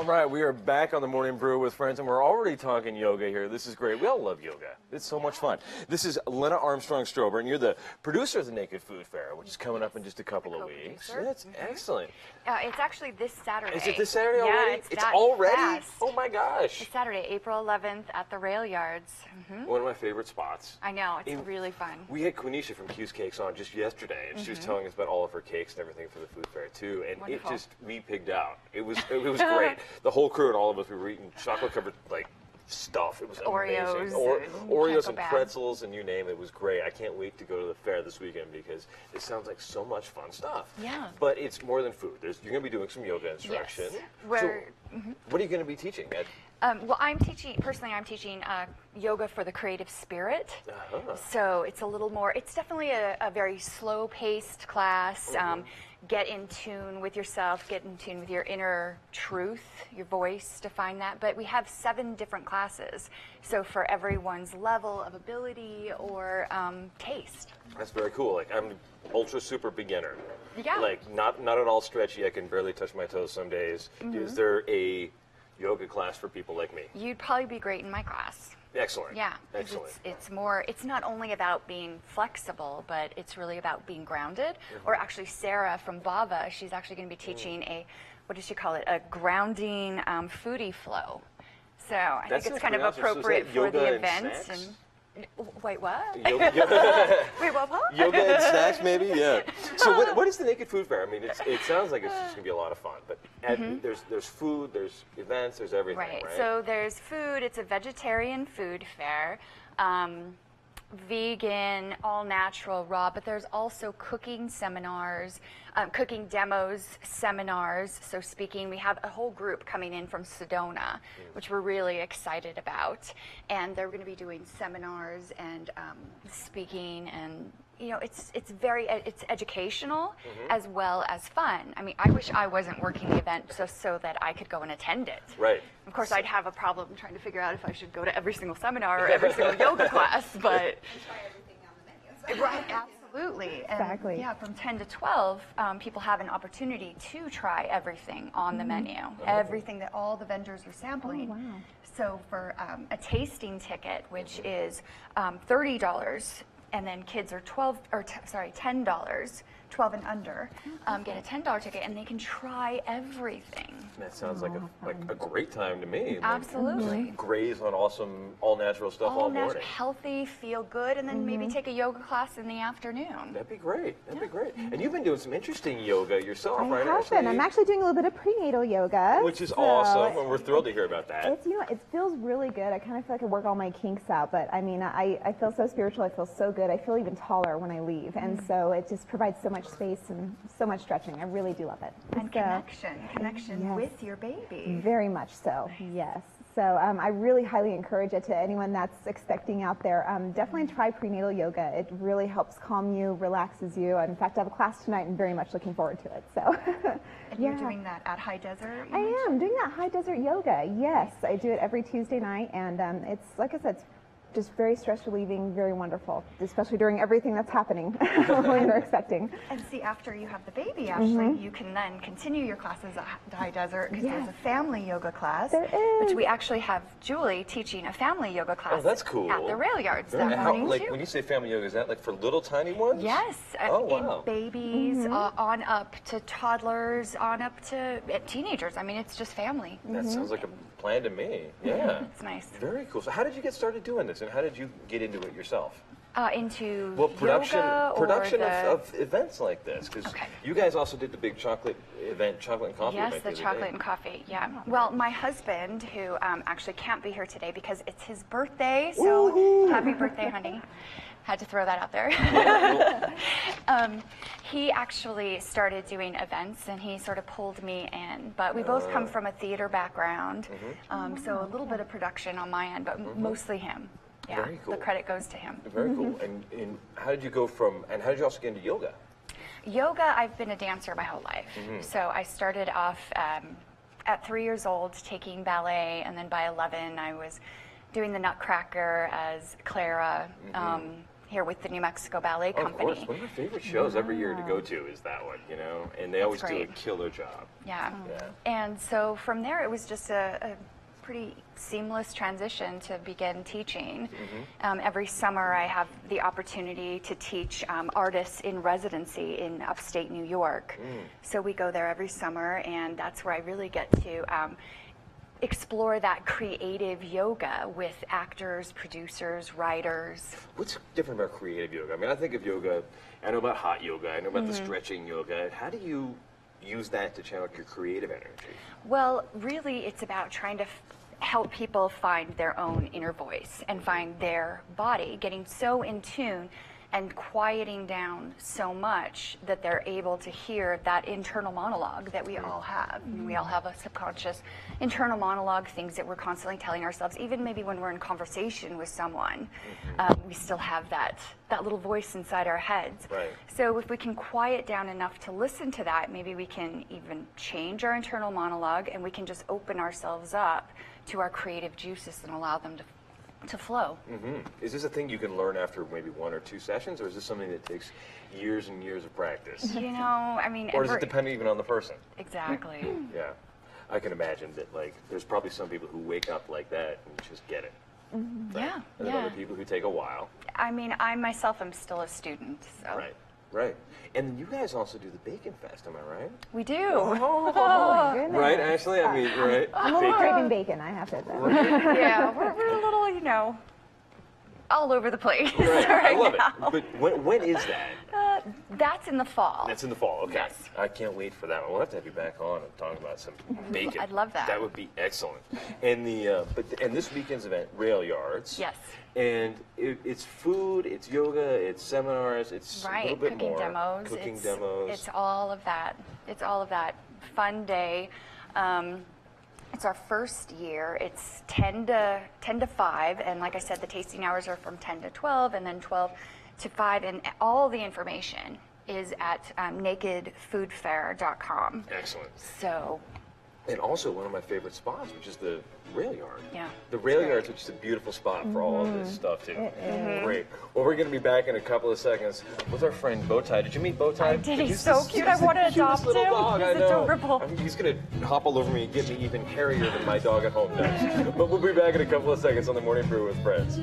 All right, we are back on the Morning Brew with friends, and we're already talking yoga here. This is great. We all love yoga. It's so much fun. This is Lena Armstrong-Strober, and you're the producer of the Naked Food Fair, which is coming up in just a couple of weeks. That's excellent. It's actually this Saturday. Is it this Saturday already? Yeah, it's already? fast. Oh my gosh. It's Saturday, April 11th at the Rail Yards. One of my favorite spots. I know, it's really fun. We had Quenisha from Q's Cakes on just yesterday, and she was telling us about all of her cakes and everything for the food fair too. And Wonderful. we pigged out. It was great. The whole crew and all of us, we were eating chocolate covered stuff. It was amazing. Oreos and pretzels and you name it. It was great. I can't wait to go to the fair this weekend because it sounds like so much fun stuff. Yeah. But it's more than food. You're going to be doing some yoga instruction. Yes. What are you going to be teaching? Well, I'm teaching yoga for the creative spirit. So it's a little more, it's definitely a very slow-paced class. Get in tune with yourself, get in tune with your inner truth, your voice, to find that. But we have 7 different classes, so for everyone's level of ability or taste. That's very cool. Like, I'm ultra super beginner. Yeah. Like, not at all stretchy. I can barely touch my toes some days. Is there a yoga class for people like me? You'd probably be great in my class. Excellent. Yeah. Excellent. It's not only about being flexible, but it's really about being grounded. Or actually, Sarah from Bava, she's actually going to be teaching what does she call it? A grounding foodie flow. So I think it's kind of appropriate for the event. Wait, what? Wait, what? Yoga and snacks, maybe? Yeah. So what is the Naked Food Fair? I mean, it sounds like it's just going to be a lot of fun, but there's food, there's events, there's everything, right? So there's food. It's a vegetarian food fair. Vegan, all natural, raw, but there's also cooking seminars, cooking demos, seminars. So speaking, we have a whole group coming in from Sedona, which we're really excited about. And they're going to be doing seminars and speaking, and it's educational as well as fun. I mean, I wish I wasn't working the event so that I could go and attend it. Right. Of course, I'd have a problem trying to figure out if I should go to every single seminar or every single yoga class, but try everything on the menu. right, absolutely. And exactly. yeah, from 10 to 12, people have an opportunity to try everything on the menu, everything that all the vendors are sampling. Oh, wow. So for a tasting ticket, which is $30, and then kids are $10, 12 and under, get a $10 ticket, and they can try everything. That sounds like a great time to me. Absolutely. Graze on awesome, all-natural stuff all morning. Healthy, feel good, and then maybe take a yoga class in the afternoon. That'd be great. That'd be great. And you've been doing some interesting yoga yourself, right? I have been. I'm actually doing a little bit of prenatal yoga. Which is awesome, and we're thrilled to hear about that. It's, it feels really good. I kind of feel like I work all my kinks out, but I mean, I feel so spiritual. I feel so good. I feel even taller when I leave, and so it just provides so much space and so much stretching. I really do love it. And connection with your baby. Very much so, yes. So I really highly encourage it to anyone that's expecting out there. Definitely try prenatal yoga. It really helps calm you, relaxes you. In fact, I have a class tonight and very much looking forward to it. So, and you're doing that at High Desert? I am doing that High Desert yoga. Yes, I do it every Tuesday night, and it's, like I said, it's just very stress relieving, very wonderful, especially during everything that's happening when you're expecting. And see, after you have the baby, actually, you can then continue your classes at High Desert, because there's a family yoga class. There is. Which we actually have Julie teaching a family yoga class. Oh, that's cool. At the Rail Yards that morning, too. When you say family yoga, is that like for little tiny ones? Yes. Oh, wow. And babies, on up to toddlers, on up to teenagers. I mean, it's just family. That sounds like a plan to me. Yeah. It's nice. Very cool. So how did you get started doing this, and how did you get into it yourself? Into production yoga of events like this, because you guys also did the big chocolate event, chocolate and coffee event. Yes, the chocolate and coffee, yeah. Well, my husband, who actually can't be here today because it's his birthday, so happy birthday, honey. Had to throw that out there. He actually started doing events, and he sort of pulled me in. But we both come from a theater background, so a little bit of production on my end, but mostly him. Yeah, very cool. The credit goes to him. Very cool. And how did you go from, and how did you also get into yoga? Yoga, I've been a dancer my whole life. So I started off at 3 years old taking ballet, and then by 11 I was doing the Nutcracker as Clara. here with the New Mexico Ballet Company. Of course, one of my favorite shows every year to go to is that one, you know, and they always do a killer job. Yeah. And so from there, it was just a pretty seamless transition to begin teaching. Every summer I have the opportunity to teach artists in residency in upstate New York. So we go there every summer, and that's where I really get to explore that creative yoga with actors, producers, writers. What's different about creative yoga? I mean, I think of yoga, I know about hot yoga, I know about the stretching yoga. How do you use that to channel your creative energy? Well, really, it's about trying to help people find their own inner voice and find their body, getting so in tune and quieting down so much that they're able to hear that internal monologue that we all have. We all have a subconscious internal monologue, things that we're constantly telling ourselves, even maybe when we're in conversation with someone, we still have that little voice inside our heads. Right. So if we can quiet down enough to listen to that, maybe we can even change our internal monologue, and we can just open ourselves up to our creative juices and allow them to flow. Is this a thing you can learn after maybe 1 or 2 sessions, or is this something that takes years and years of practice? You know, I mean, Or does it depend even on the person? Exactly. Yeah. I can imagine that, like, there's probably some people who wake up like that and just get it. Yeah. And then other people who take a while. I mean, I myself am still a student, so. Right. And then you guys also do the Bacon Fest, am I right? We do. Oh my goodness. Right, Ashley? I mean, right? I'm a little craving bacon, I have to admit. Yeah, we're a little, you know, all over the place I love now. it. But when is that? That's in the fall. That's in the fall, okay. Yes. I can't wait for that one. We'll have to have you back on and talk about some bacon. I'd love that. That would be excellent. And and this weekend's event, Rail Yards. Yes. And it's food, it's yoga, it's seminars, it's a little bit cooking more. demos. Cooking demos. It's all of that. It's all of that. Fun day. It's our first year. It's 10 to 5, and like I said, the tasting hours are from 10 to 12, and then 12 to 5, and all the information is at nakedfoodfair.com. Excellent. So. And also one of my favorite spots, which is the Rail Yard. Yeah. The Rail Yard's which is a beautiful spot for all of this stuff, too. Great. Well, we're going to be back in a couple of seconds with our friend Bowtie. Did you meet Bowtie? I did. He's so cute. I want to adopt him. Dog, He's adorable. I mean, he's going to hop all over me and get me even hairier than my dog at home does. But we'll be back in a couple of seconds on the Morning Brew with friends.